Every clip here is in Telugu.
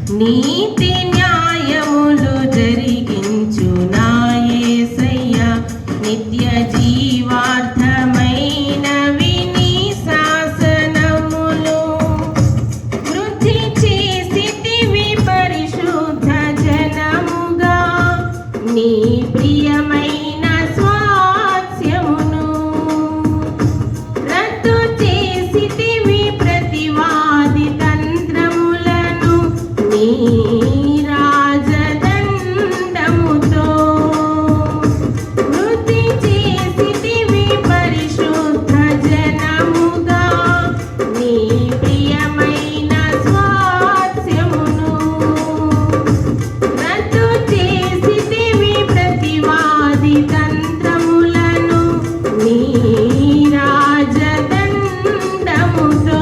నీతి న్యాయములు జరిగించు నా యేసయ్యా నిత్య జీవార్థమైనవి నీ శాసనములు వృద్ధి చేసితివి పరిశుద్ధ జనముగా నీ ప్రియమైన స్వాస్యమును రద్దు చేసితివి ప్రతివాది తంత్రములను నీ రాజదండముతో వృద్ధి చేసితివి పరిశుద్ధ జనముగా నీ ప్రియమైన స్వాస్యమును రద్దు చేసితివి ప్రతివాది తంత్రములను నీ రాజదండముతో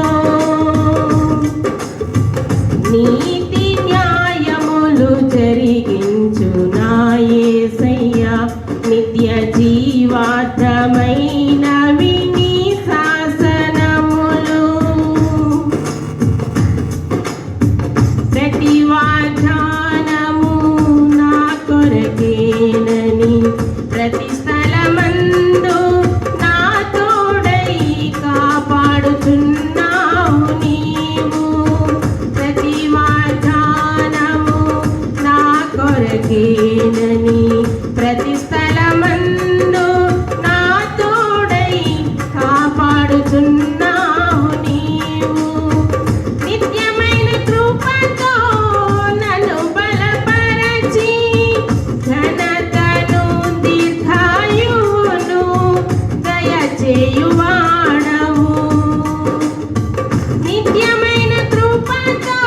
నీతి న్యాయములు జరిగించు నా యేసయ్యా నిత్య జీవార్థమైనవి నీ శాసనములు ప్రతి వాగ్దానము నా కొరకేనని ప్రతి స్థలమందు నా తోడై కాపాడుచున్నావు నీవు ప్రతి వాగ్దానము నా కొరకేనని ప్రతి స్థలమందు నా తోడై కాపాడుచున్నావు నీవు నిత్యమైన కృపతో నన్ను బలపరచి ఘనతను దీర్ఘాయువును దయచేయువాడవు నిత్యమైన కృపతో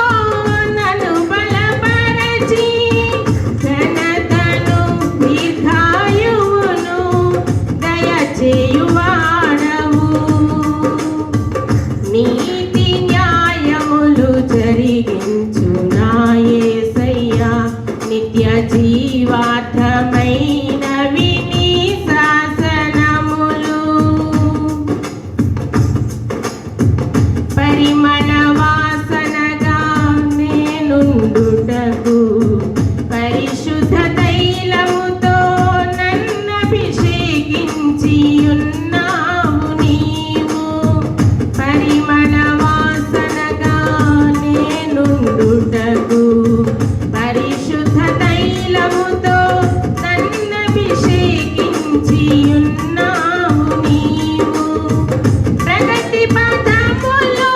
నన్ను బలపరచి ఘనతను దీర్ఘాయువును దయచేయువాడవు నీతి న్యాయములు జరిగించు నా యేసయ్యా నిత్య జీవార్థమైనవి నీ శాసనములు పరిమళ వాసనగా నేనుండుటకు పరిశుద్ధ తైలముతో నన్ను అభిషేకించి ఉన్నావు నీవు పరిమళ వాసనగా నేనుండుటకు పరిశుద్ధ తైలముతో నన్ను అభిషేకించి ఉన్నావు నీవు ప్రగతి పథములో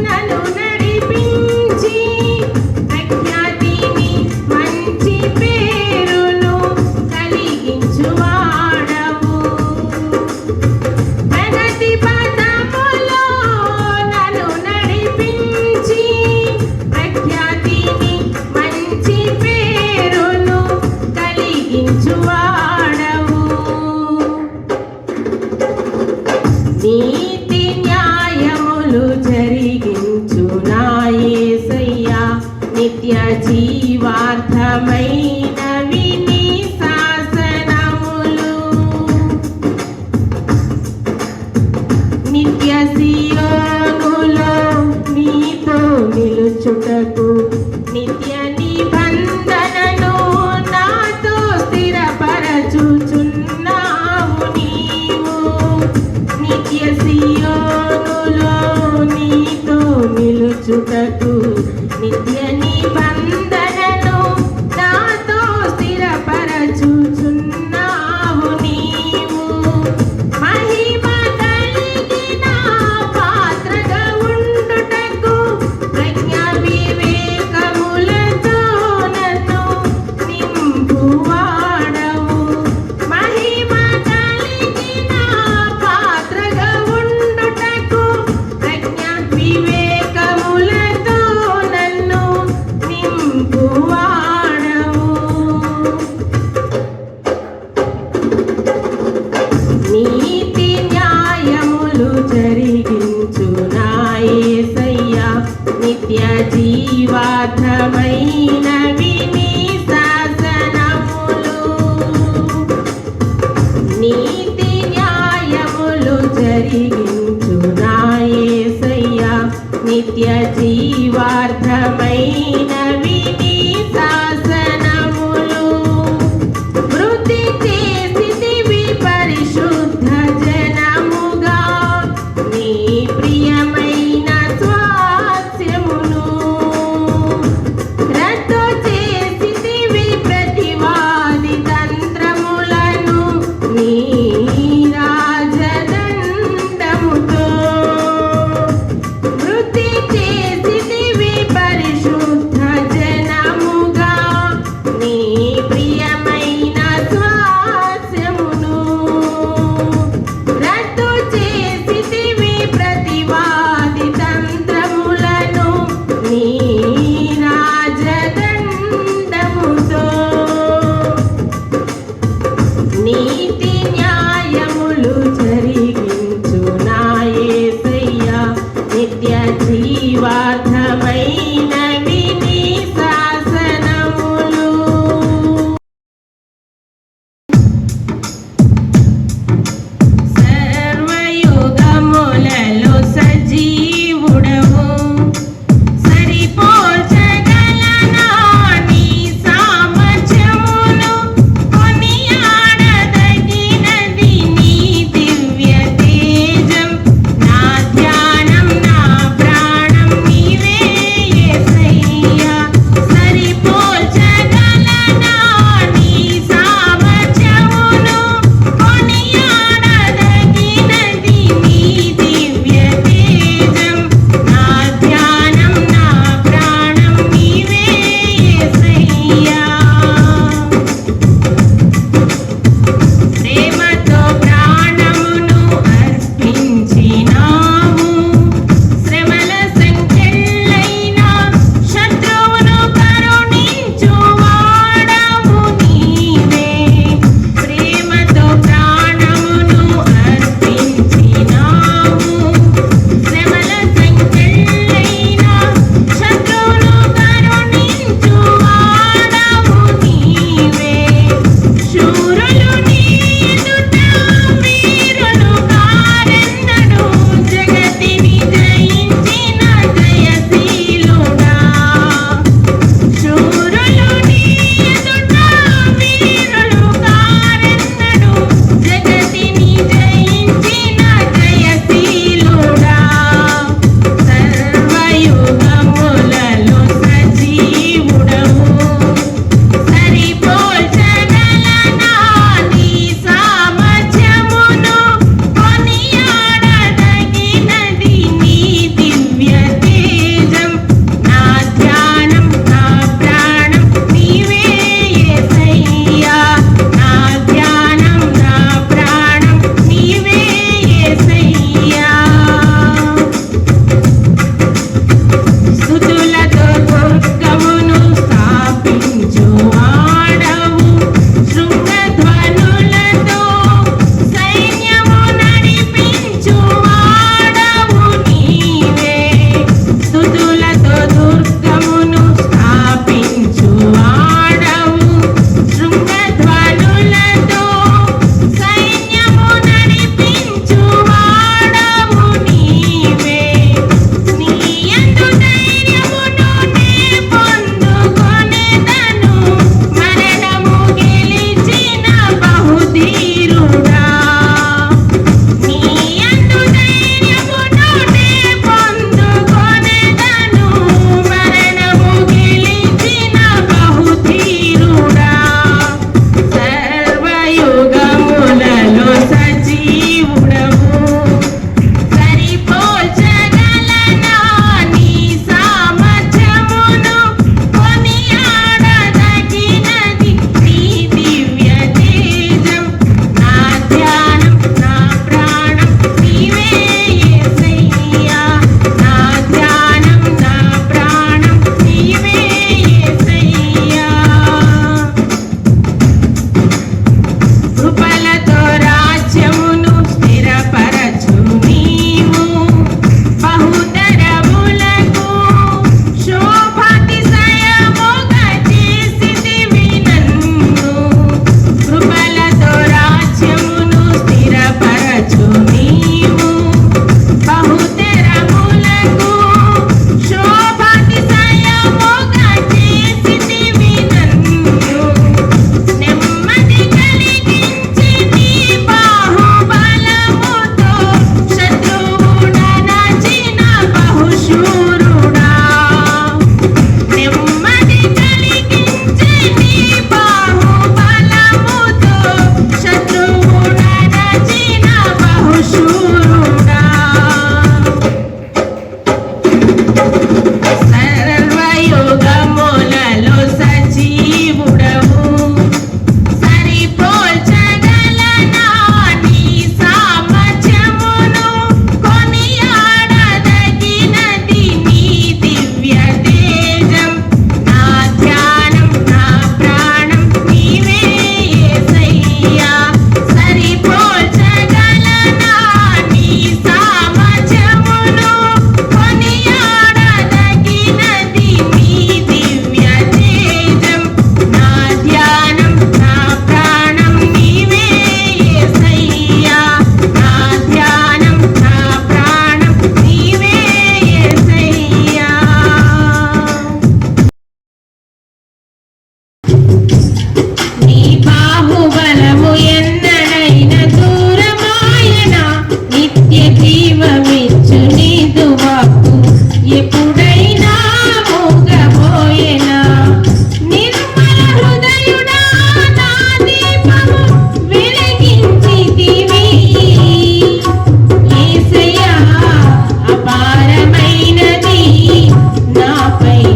నన్ను నడిపించి ప్రఖ్యాతిని మంచి పేరును కలిగించువాడవు ప్రగతి పథములో నన్ను నడిపించి ప్రఖ్యాతిని మంచి పేరును కలిగించువాడవు నీతి న్యాయములు జరిగించు నా యేసయ్యా నిత్య జీవార్థమైనవి నీ శాసనములు నిత్య సియోనులో నీతో నిలుచుటకు నిత్య నిబంధనను నాతో స్థిరపరచుచున్నావు నీవు నిత్య సియోనులో నీతో నిలుచుటకు నిత్య నిబంధనను నాతో స్థిరపరచుచున్నావు నీవు మహిమ కలిగిన పాత్రగా ఉండుటకు ప్రజ్ఞ వివేకములతో నన్ను నింపువాడవు మహిమ కలిగిన పాత్రగా ఉండుటకు ప్రజ్ఞ వివేకములతో నన్ను నింపువాడవు నీతి న్యాయములు జరిగించు నా యేసయ్యా నిత్య జీవార్థమైనవి నీ శాసనములు నీతి న్యాయములు జరిగించు నా యేసయ్యా నిత్య జీవార్థమైనవి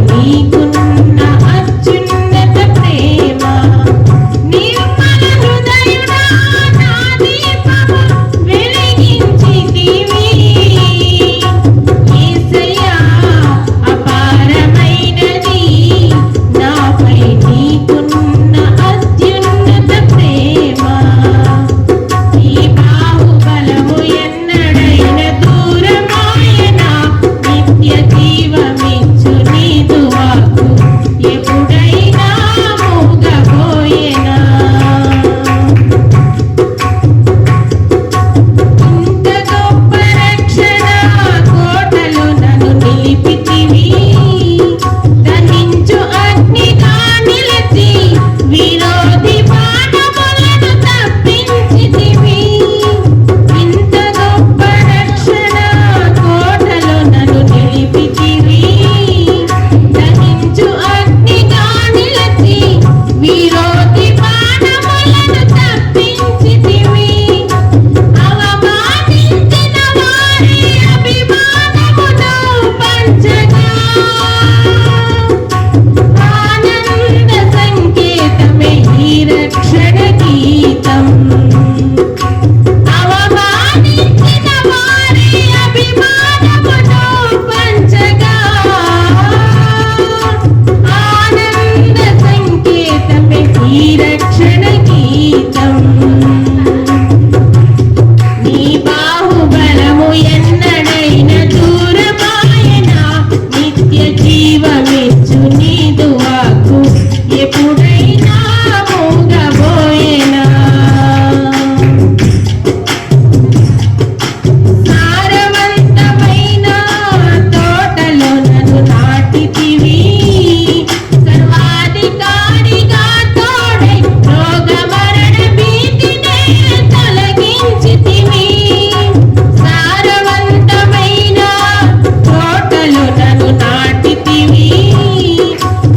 నీకున్న అత్యున్నత ప్రేమ. నిర్మల హృదయుడా నా దీపము వెలిగించితివి. యేసయ్యా అపారమైనది నాపై నీకున్న అత్యున్నత ప్రేమ. ఈ బాహుబలము ఎన్నడైన దూరమాయనా, నిత్య జీవమిచ్చు నీదు వాక్కు ఎప్పుడైనా మూగబోయెనా. ఇంత గొప్ప రక్షణ కోటలు నన్ను నిలిపితివి. దహించు అగ్నిగా నిలిచి విరోధి బాణములను తప్పించితివి. ఇంత గొప్ప రక్షణ కోటలు నన్ను నిలిపితివి. దహించు అగ్నిగా నిలిచి విరోధి బాణములను తప్పించితివి. అవమానించిన వారి అభిమానమును పంచగా ఆనంద సంకేతమే ఈ రక్షణ గీతం. అవమానించిన వారి అభిమానమును పంచగా ఆనంద సంకేతమే ఈ రక్షణ గీతం. నీ బాహుబలము ఎన్నడైన దూరమాయనా, నిత్య జీవమిచ్చు నీదు వాక్కు ఎప్పుడైనా మూగబోయెనా. సారవంతమైన తోటలో నన్ను నాటితివి. సర్వాధికారిగా తోడై రోగ మరణ భీతినే తొలగించితివి. సారవంతమైన తోటలో నన్ను నాటితివి.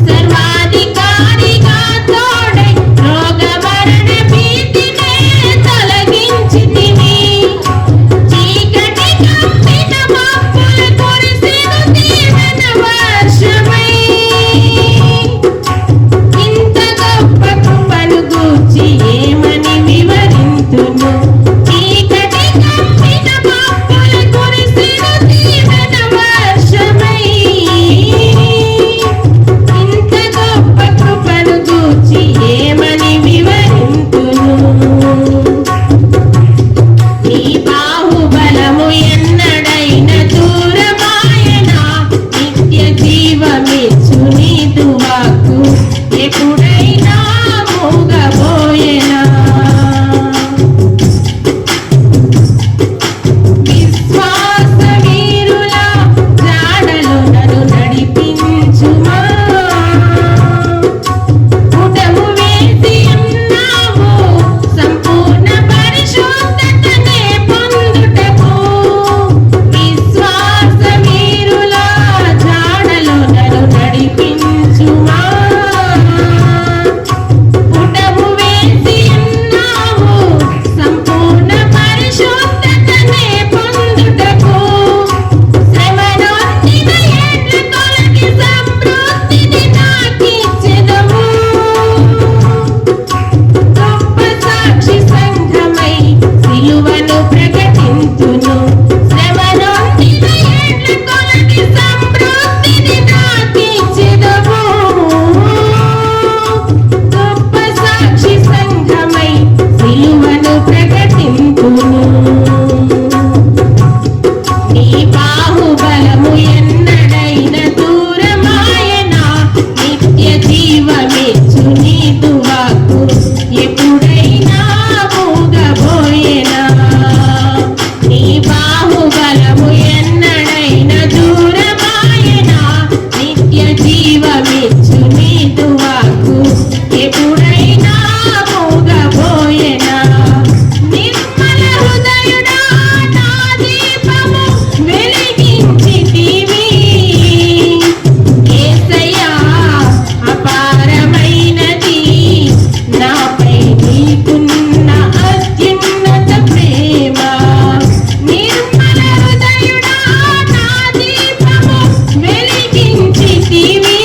సర్వాధికారిగా తోడై రోగ మరణ భీతినే తొలగించితివి. చీకటి కమ్మిన మబ్బులు కురిసెను దీవెన వర్షమై. ఇంత గొప్ప కృపను గూర్చి ఏమని వివరింతును. చీకటి కమ్మిన మబ్బులు కురిసెను దీవెన వర్షమై. ఇంత గొప్ప కృపను గూర్చి ఏమని వివరింతును. నీ బాహుబలము ఎన్నడైన దూరమాయనా, నిత్య జీవమిచ్చు నీదు వాక్కు ఎప్పుడైనా మూగబోయెనా. విశ్వాస వీరుల జాడలు నన్ను నడిపించుమా. పుటము వేసి ఉన్నావు సంపూర్ణ పరిశుద్ధతనే పొందుటకు. విశ్వాస వీరుల జాడలు నన్ను నడిపించుమా. పుటము వేసి ఉన్నావు సంపూర్ణ పరిశుద్ధతనే పొందుటకు. శ్రమనొందిన ఏండ్ల కొలది సమృద్ధిని నాకిచ్చెదవు. గొప్ప సాక్షి సంఘమై సిలువను ప్రకటింతును. శ్రమనొందిన ఏండ్ల కొలది సమృద్ధిని నాకిచ్చెదవు. గొప్ప సాక్షి సంఘమై సిలువను ప్రకటింతును. నీ బాహుబలము ఎన్నడైన దూరమాయనా, నిత్య జీవమిచ్చు నీదు వాక్కు ఎప్పుడైనా మూగబోయెనా. నీ బాహుబలము ఎన్నడైన దూరమాయనా, నిత్య జీవమిచ్చు నీదు వాక్కు ఎప్పుడైనా మూగబోయెనా. నిర్మల హృదయుడా నా దీపము వెలిగించితివి. యేసయ్యా అపారమైనది నాపై నీకున్న అత్యున్నత ప్రేమ. నిర్మల హృదయుడా నా దీపము వెలిగించితివి.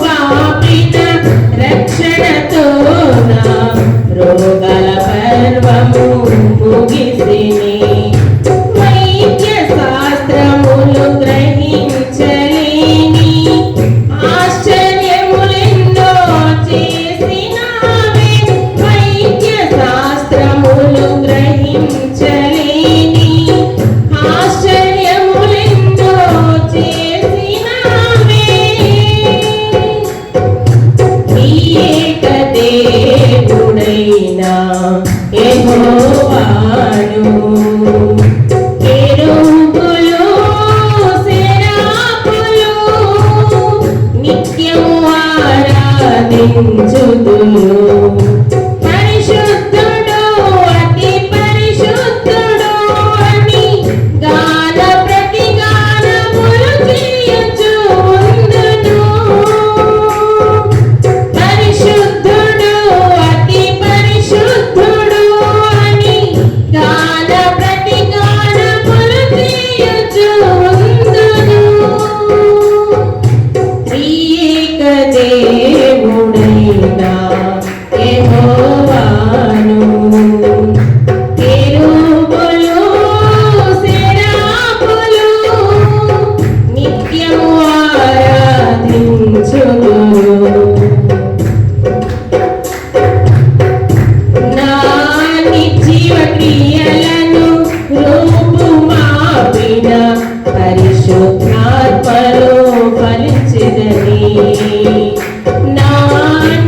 బాపిన రక్షణతో నా రోగల పర్వము ముగిసిని వైద్య శాస్త్రములు గ్రహించలేని ఆశ్చర్యములెన్నో చేసినావే వైద్య శాస్త్రములు గ్రహించలేని ఆశ్చర్యములెన్నో చేసినావే ఏక దేవుడైనా యెహోవాను కెరూబులు సెరాపులు నిత్యము ఆరాధించుదురు పరిశుద్ధుడు అతి పరిశుద్ధుడు అని గాన ప్రతిగానములు చేయుచు ఉందును పరిశుద్ధుడు అతి పరిశుద్ధుడు అని గాన ప్రతిగానములు చేయుచు ఉందును త్రియేక దేవుడైనా యెహోవాను కెరూబులు సెరాపులు నిత్యము ఆరాధించుదురు నా నిర్జీవ క్రియలను రూపుమాపిన పరిశుద్ధాత్మలో ఫలించెదనీ నా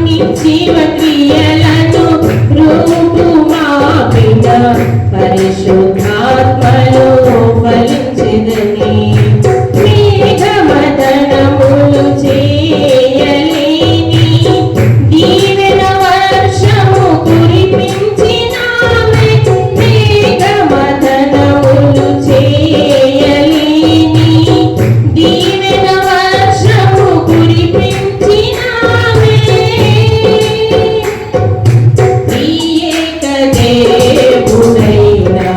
నిర్జీవ క్రియలను రూపుమాపిన పరిశుద్ధాత్మలో ఫలించెదనీ మేఘమదనములు చేయలేని దీవెన వర్షము కురిపించినావే మేఘమదనములు చేయలేని దీవెన వర్షము కురిపించినావే త్రియేక దేవుడైనా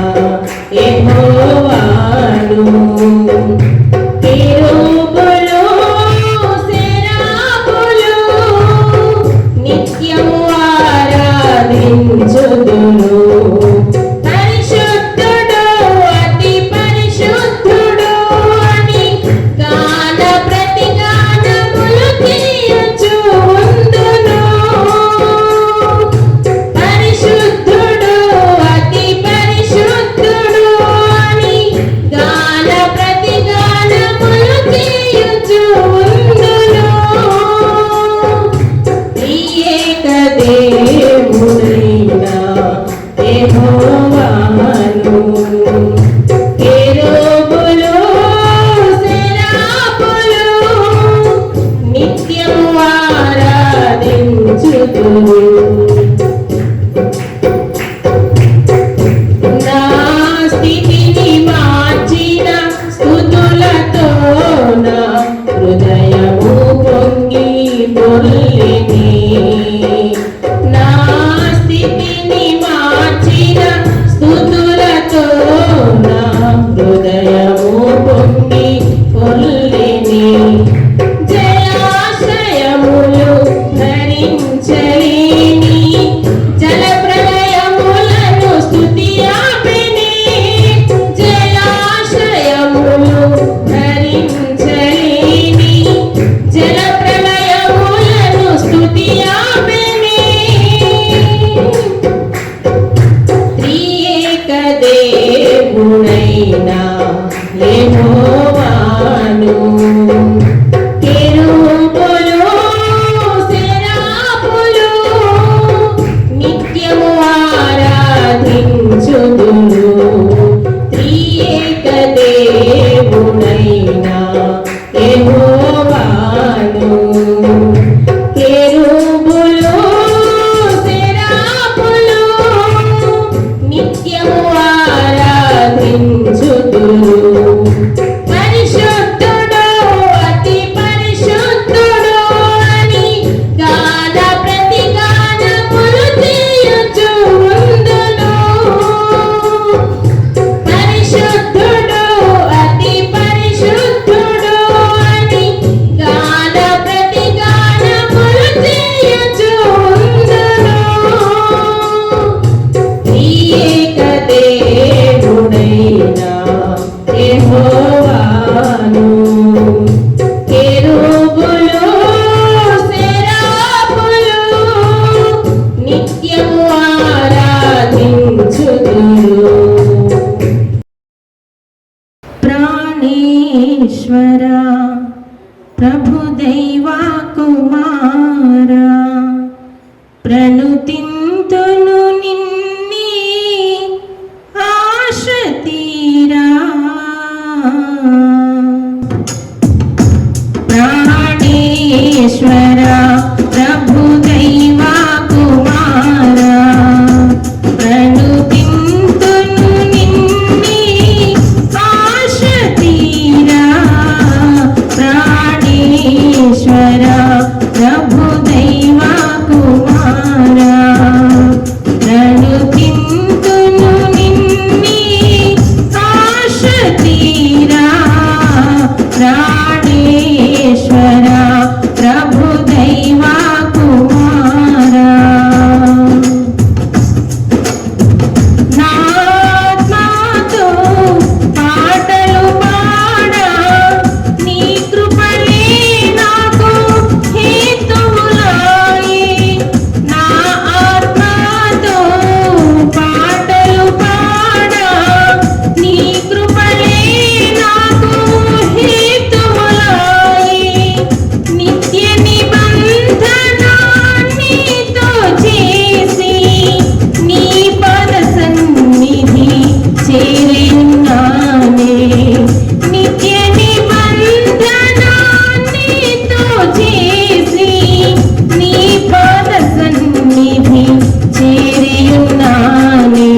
యెహోవాను కెరూబులు సెరాపులు నిత్యము ఆరాధించుదురు పరిశుద్ధుడు అతి పరిశుద్ధుడు అని గాన ప్రతిగానములు చేయుచు ఉందును పరిశుద్ధుడు అతి పరిశుద్ధుడు అని గాన ప్రతిగానములు చేయుచు ఉందును త్రియేక దేవుడైనా యెహోవాను కెరూబులు సెరాపులు నిత్యము ఆరాధించుదురు నా స్థితిని మార్చిన స్తుతులతో నా హృదయము పొంగి పొర్లిని నా స్థితిని మార్చిన స్తుతులతో నా హృదయము పొంగి పొర్లిని జలాశయములు ధరించలేని జలప్రలయములను స్తుతియాపెనే జలాశయములు ధరించలేని జలప్రలయములను స్తుతియాపెనే త్రియేక దేవుడైనా యెహోవాను కెరూబులు సెరాపులు నిత్యము ఆరాధించుదురు త్రియేక దేవుడైనా యెహోవాను కెరూబులు సెరాపులు నిత్యము ఆరాధించుదురు పరిశుద్ధుడు అతి పరిశుద్ధుడు అని గాన ప్రతిగానములు చేయుచు ఉందును పరిశుద్ధుడు అతి పరిశుద్ధుడు అని గాన ప్రతిగానములు ప్రభుదైవా కుమారా ప్రణుతింతును నిన్నే ఆశ తీరా ప్రాణేశ్వర ప్రభుదైవా కుమారా ప్రణుతింతును నిన్నే ఆశ తీరా ప్రాణేశ్వర ప్రభుదైవా కుమారా ప్రణుతింతును నిన్నే ఆశ తీరా ప్రాణేశ్వర ప్రభుదైవా కుమారా నాత్మతో పాటలు పాడా నీ కృపలే నాకు హేతువులాయి నా ఆత్మతో పాటలు పాడా నీ కృపలే నాకు హేతువులాయి నిత్య నిబంధన నీతో చేసి నీ పద సన్నిధి చేరినానే నిత్య నిబంధన నీతో చేసి నీ పద సన్నిధి చేరియున్నానే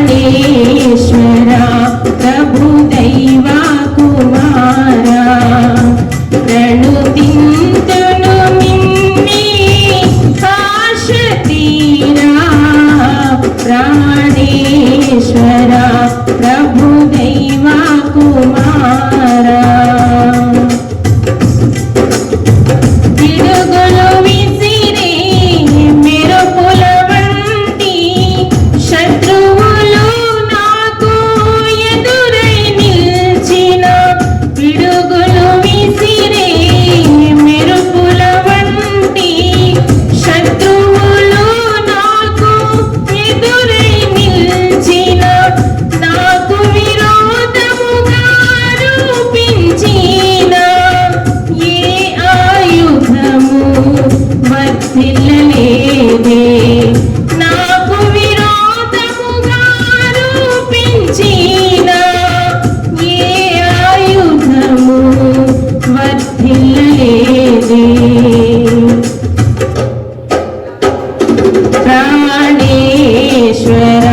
ప్రాణేశ్వర ప్రభుదైవా కుమారా ప్రణుతింతును నిన్నే ఆశ తీరా ప్రాణేశ్వర ప్రభుదైవా కుమారా పిడుగులు విసిరే మెరుపుల వంటి శత్రువులు నాకు ఎదురై నిల్చిన పిడుగులు విసిరే మెరుపుల వంటి శత్రువులు నాకు ఎదురై నిల్చిన నాకు విరోధముగా రూపించిన ఏ ఆయుధము వర్ధిల్లలేదే నాకు విరోధముగా రూపించిన ఏ ఆయుధము వర్ధిల్లలేదే ప్రాణేశ్వర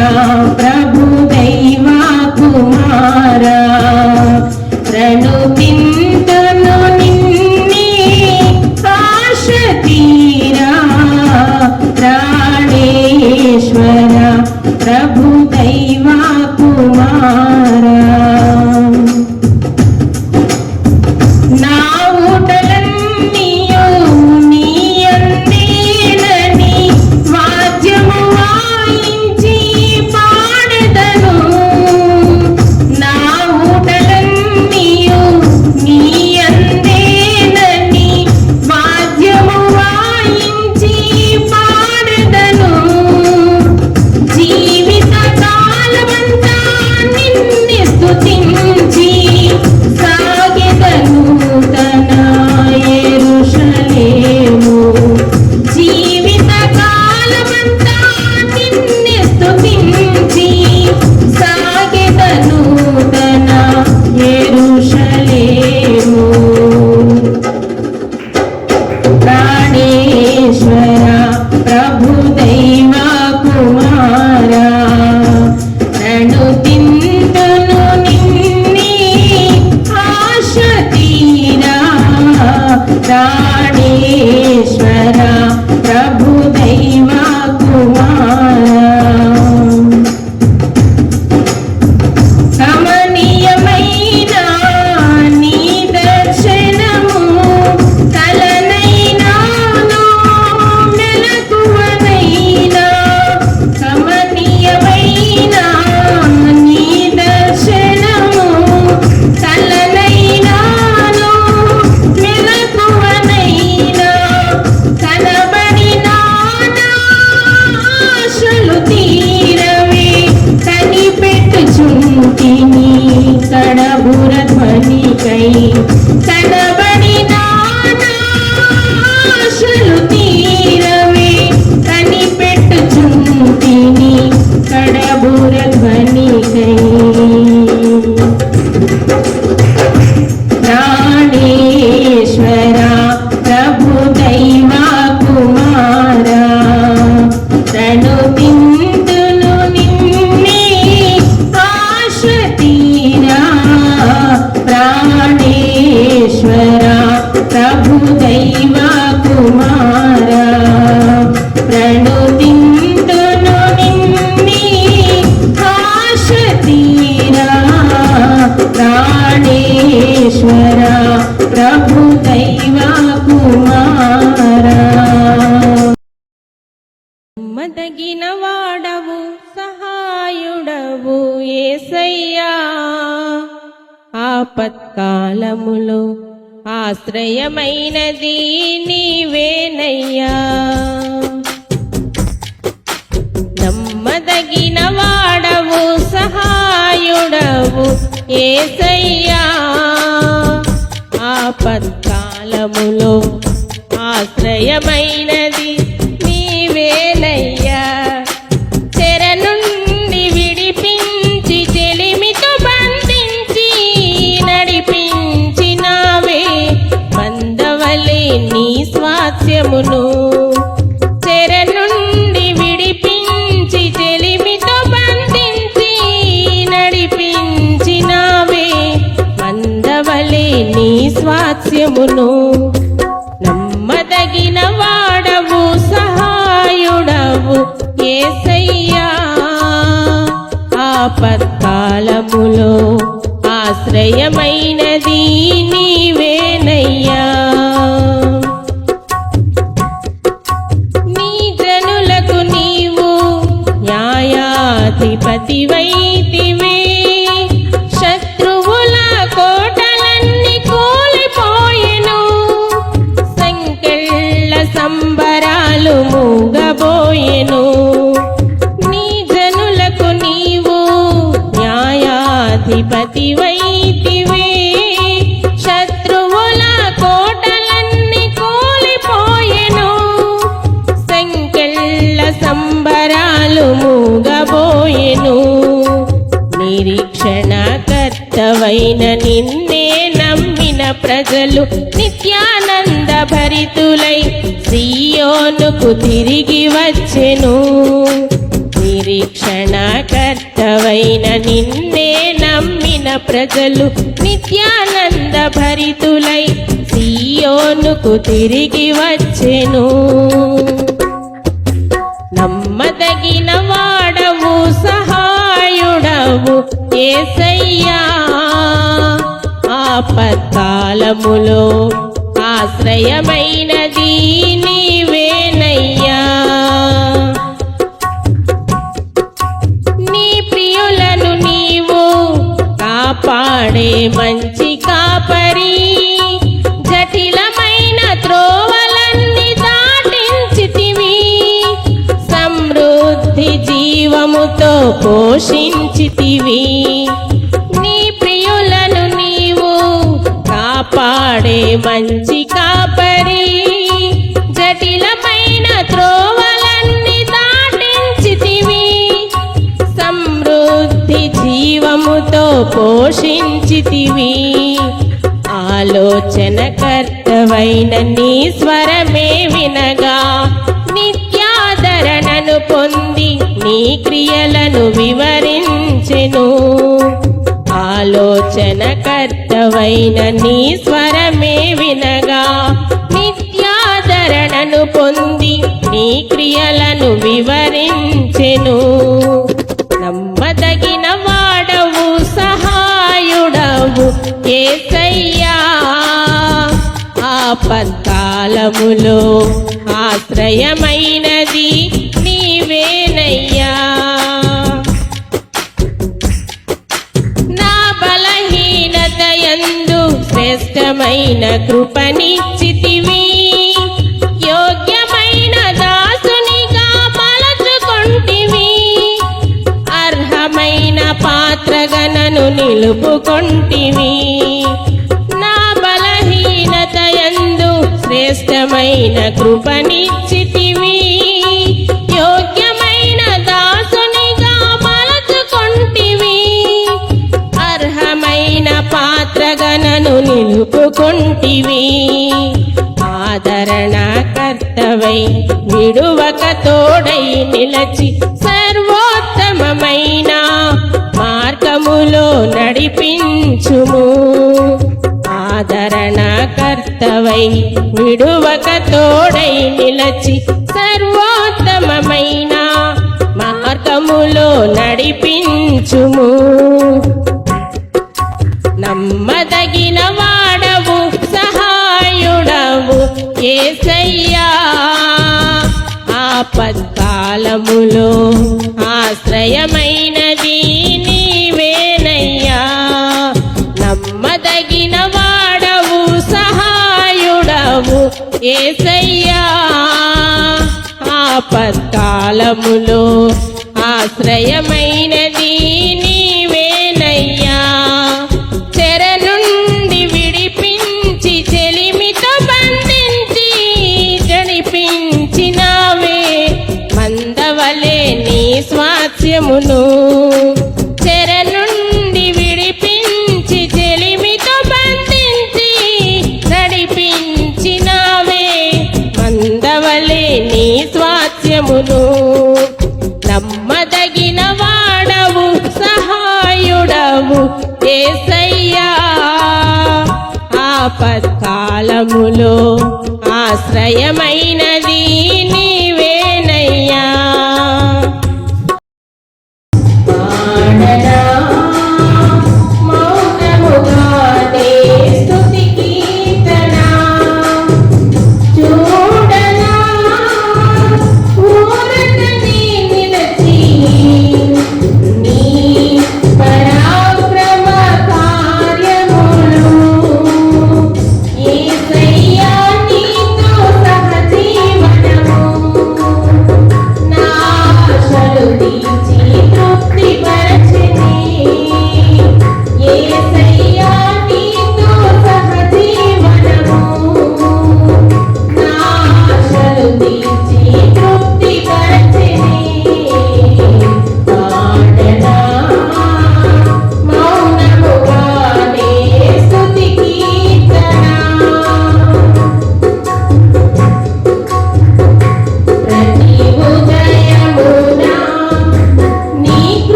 ప్రభుదైవా కుమారా ప్రణుతింతును నిన్నే ఆశ తీరా ప్రాణేశ్వర ప్రభుదైవా కుమారా నా ఊటలన్నీయు నీ అందేనని వాద్యము వాయించి పాడెదను నా ఊటలన్నీయు నీ అందేనని వాద్యము వాయించి పాడెదను జీవిత కాలమంతా నిన్నే స్తుతించి సాగెదను తన యెరూషలేము జీవిత కాలమంతా నిన్నే స్తుతించి సాగెదను తన యెరూషలేము ప్రాణేశ్వర ప్రభుదైవా కుమారా ప్రణుతింతును నిన్నే ఆశ తీరా ప్రాణేశ్వర ప్రభుదైవా కుమారా కమనీయమైన నీ దర్శనము కలనైనాను మెలకువనైనా కమనీయమైన నీ దర్శనము కలనైనాను మెలకువనైనా దైవ కుమారా నమ్మదగిన వాడవు సహాయుడవు యేసయ్యా ఆపత్కాలములో ఆశ్రయమైనది నీవేనయ్యా నమ్మదగిన వాడవు సహాయుడవు యేసయ్యా ఆపత్కాలములో ఆశ్రయమైనది నీవేనయ్యా చెర నుండి విడిపించి చెలిమితో బంధించి నడిపించినావే మందవలే నీ స్వాస్యమును చెర నుండి విడిపించి చెలిమితో బంధించి నడిపించినావే మందవలే నీ స్వాస్యమును నమ్మదగిన వాడవు సహాయుడవు యేసయ్యా ఆపత్కాలములో ఆశ్రయమైనది నీవేనయ్యా నీ జనులకు నీవు న్యాయాధిపతివైతివే శత్రువుల కోటలన్నీ కూలిపోయెను సంకెళ్ళ సంబరాలు మూగబోయెను నీ జనులకు నీవు న్యాయాధిపతివైతివే శత్రువుల కోటలన్నీ కూలిపోయెను సంకెళ్ళ సంబరాలు మూగబోయెను నిరీక్షణకర్తవైన నిన్నే నమ్మిన ప్రజలు నిత్యానంద భరితులై సియోనుకు తిరిగి వచ్చెను నిరీక్షణకర్తవైన నిన్నే నమ్మిన ప్రజలు నిత్యానంద భరితులై సియోనుకు తిరిగి వచ్చెను నమ్మదగిన వాడవు సహాయుడవు యేసయ్యా ఆపత్కాలములో ఆశ్రయమైనది నీవేనయ్యా నీ ప్రియులను నీవు కాపాడే మంచి కాపరి జటిలమైన త్రోవలన్నీ దాటించితివి సమృద్ధి జీవముతో పోషించితివి నీ ప్రియులను నీవు కాపాడే మంచి కాపరి జటిలమైన త్రోవలన్నీ దాటించితివి సమృద్ధి జీవముతో పోషించితివి ఆలోచనకర్తవైన నీ స్వరమే వినగా నిత్యాదరణను పొంది నీ క్రియలను వివరించెను ఆలోచనకర్తవైన నీ స్వరమే వినగా నిత్యాదరణను పొంది నీ క్రియలను వివరించెను నమ్మదగిన వాడవు సహాయుడవు యేసయ్యా ఆపత్కాలములో ఆశ్రయమైనది నీవేనయ్యా నా బలహీనతయందు శ్రేష్టమైన కృపనిచ్చితివి యోగ్యమైన దాసునిగా మలచుకొంటివి అర్హమైన పాత్రగా నన్ను నిలుపుకొంటివి నా బలహీనతయందు శ్రేష్టమైన కృపనిచ్చితివి యోగ్యమైన దాసునిగా మలచుకొంటివి అర్హమైన పాత్రగా నన్ను నిలుపుకొంటివి ఆదరణకర్తవై విడువక తోడై నిలచి సర్వోత్తమమైన మార్గములో నడిపించుము ఆదరణకర్తవై విడువక తోడై నిలచి సర్వోత్తమమైన మార్గములో నడిపించుము నమ్మదగిన వాడవు సహాయ యేసయ్యా ఆపత్కాలములో ఆశ్రయమైనది నీవేనయ్యా నమ్మదగిన వాడవు సహాయుడవు యేసయ్యా ఆపత్కాలములో ఆశ్రయమైనది నీవేనయ్యా చెర నుండి విడిపించి చెలిమితో బంధించి జడిపించినావే మందవలే నీ స్వాస్యమును చెర నుండి విడిపించి చెలిమితో బంధించి నడిపించినావే మందవలే నీ స్వాస్యమును నమ్మదగిన వాడవు సహాయుడవు యేసయ్యా ఆపత్కాలములో ఆశ్రయమైనది నీవేనయ్యా పాడనా మౌనముగానే స్తుతి కీర్తన చూడనా ఊరటనే నిలచి నీ పరాక్రమ కార్యములు యేసయ్యా నీతో సహజీవనము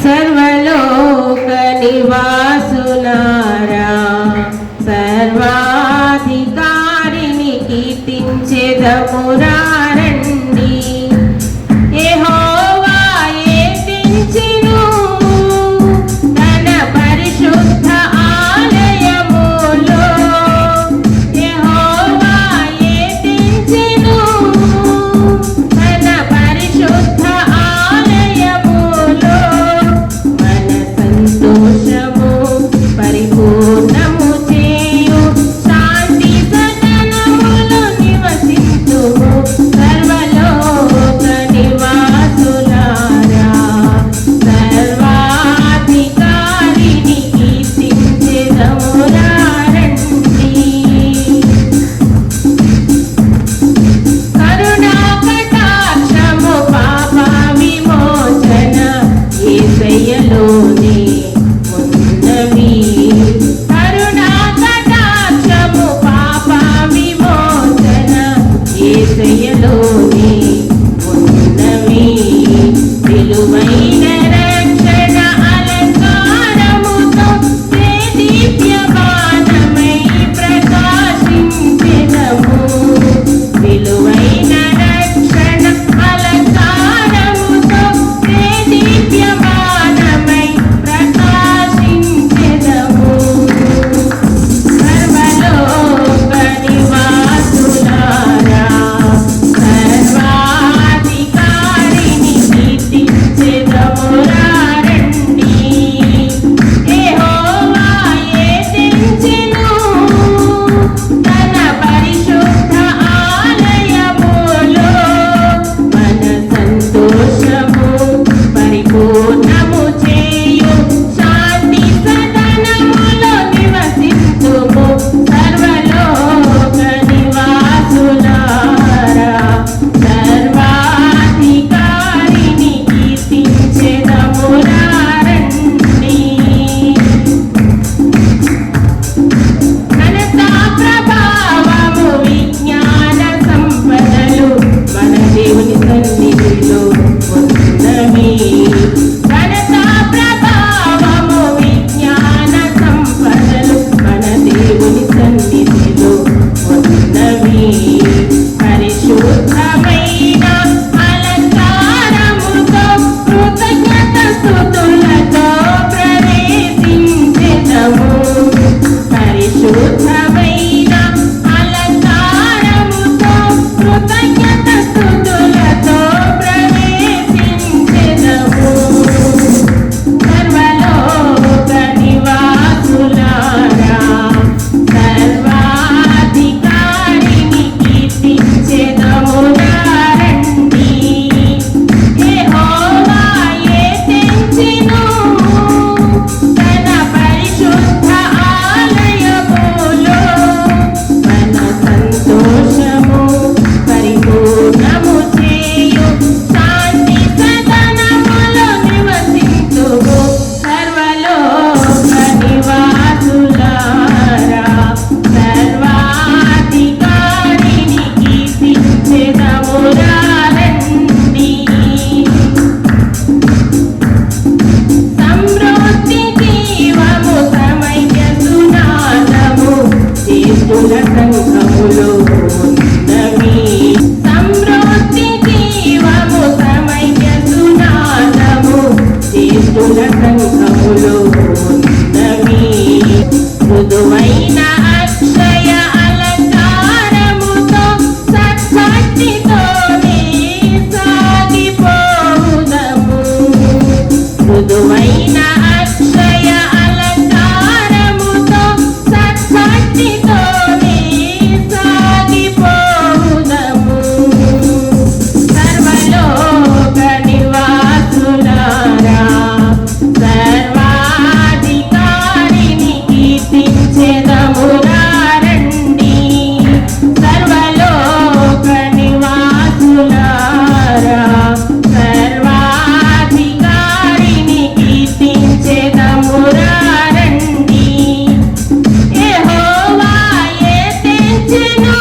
సర్వలోక నివాసులారా సర్వాధికారిని కీర్తించెదమురా రండి. యెహోవాయే తెంచెను తన పరిశుద్ధ ఆలయములో. యెహోవాయే తెంచెను తన పరిశుద్ధ ఆలయములో. మన సంతోషము పరిపూర్ణము చేయు శాంతి సదనములో నివసింతుము. సర్వలోక నివాసులారా సర్వాధికారిని కీర్తించెదమురా రండి. కరుణా కటాక్షము పాప విమోచన యేసయ్యలోనే ఉన్నవి. కరుణా కటాక్షము పాప విమోచన యేసయ్యలోనే ఉన్నవి. విలువైన రక్షణ అలంకారముతో దేదీప్యమానమై ప్రకాశించెదము. విలువైన రక్షణ అలంకారముతో దేదీప్యమానమై ప్రకాశించెదము. సర్వలోక నివాసులారా సర్వాధికారిని కీర్తించెదమురా రండి. యెహోవాయే తెంచెను తన పరిశుద్ధ ఆలయములో. మన సంతోషము పరిపూర్ణము చేయు శాంతి సదనములో నివసింతుము. సర్వలోక నివాసులారా సర్వాధికారిని కీర్తించెదమురా రండి. ఘనతా ప్రభావము విజ్ఞాన సంపదలు మన దేవుని సన్నిధిలో ఉన్నవి. ఘనతా ప్రభావము విజ్ఞాన సంపదలు మన దేవుని సన్నిధిలో ఉన్నవి. పరిశుద్ధమైన అలంకారముతో కృతజ్ఞత స్తుతులతో ప్రవేశించెదము. పరిశుద్ధమైన అలంకారముతో కృతజ్ఞత స్తుతులతో ప్రవేశించెదము. సర్వలోక నివాసులారా సర్వాధికారిని కీర్తించెదమురా రండి. యెహోవాయే తెంచెను తన పరిశుద్ధ ఆలయములో. మన సంతోషము పరిపూర్ణము చేయు శాంతి సదనములో నివసింతుము. సర్వలోక నివాసులారా సర్వాధికారిని కీర్తించెదమురా రండి. సమృద్ధి జీవము సమయ సునాదము చేస్తున్న సంఘములో ఉన్నవి. సమృద్ధి జీవము సమయ సునాదము చేస్తున్న సంఘములో ఉన్నవి. మృదువైన అక్షయ అలంకారముతో సత్భక్తితోనే సాగిపోవుదము. మృదువైన అక్షయ అలంకారముతో సత్భక్తితోనే సాగిపోవుదము. సర్వలోక నివాసులారా సర్వాధికారిని కీర్తించెదమురా రండి. సర్వలోక నివాసులారా సర్వాధికారిని కీర్తించెదమురా రండి. యెహోవాయే తెంచెను